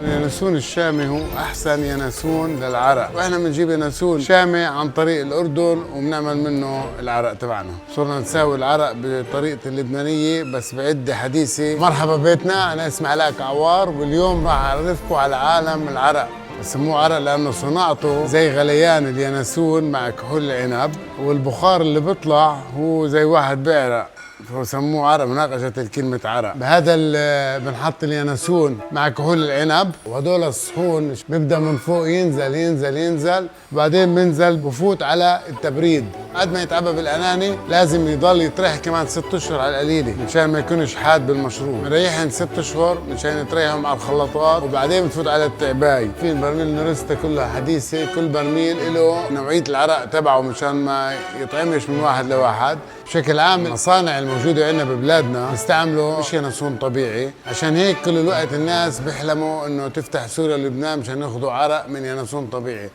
اليانسون الشامي هو احسن يانسون للعرق، واحنا بنجيب يانسون شامي عن طريق الاردن وبنعمل منه العرق تبعنا. صرنا نساوي العرق بطريقه اللبنانيه بس بعده حديثه. مرحبا بيتنا، انا اسمي علاء كعوار، واليوم راح اعرفكم على عالم العرق. بسموه عرق لانه صناعته زي غليان اليانسون مع كحول العنب، والبخار اللي بيطلع هو زي واحد بيعرق، فسموه عرق مناقشة الكلمة عرق. بهذا بنحط اليانسون مع كحول العنب، وهدول الصحون بيبدا من فوق ينزل ينزل ينزل، بعدين بنزل بفوت على التبريد. قد ما يتعبى بالاناني لازم يضل يطرح كمان 6 اشهر على القليله مشان ما يكونش حاد بالمشروب. مريحن 6 اشهر مشان يطرحهم على الخلاطات، وبعدين بتفوت على التعباي. في برميل نورستا كلها حديثه، كل برميل له نوعيه العرق تبعه مشان ما يطعمش من واحد لواحد. بشكل عام المصانع الموجوده عندنا ببلادنا بيستعملوا مش يانسون طبيعي، عشان هيك كل الوقت الناس بيحلموا انه تفتح سوريا ولبنان مشان ياخذوا عرق من يانسون طبيعي.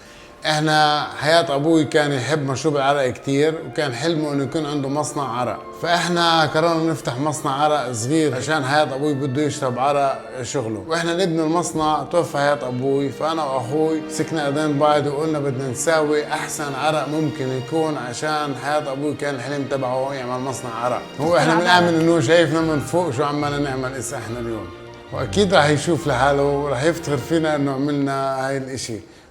احنا حياة ابوي كان يحب مشروب العرق كتير، وكان حلمه انه يكون عنده مصنع عرق، فاحنا قررنا نفتح مصنع عرق صغير عشان حياة ابوي بده يشرب عرق شغله. واحنا نبني المصنع توفى حياة ابوي، فانا واخوي مسكنا ايدين بعض وقلنا بدنا نساوي احسن عرق ممكن يكون، عشان حياة ابوي كان الحلم تبعه يعمل مصنع عرق. هو احنا بنآمن انه شايفنا من فوق شو عمالنا نعمل اسا احنا اليوم، واكيد راح يشوف لحاله وراح يفتخر فينا انه عملنا هاي الاشي.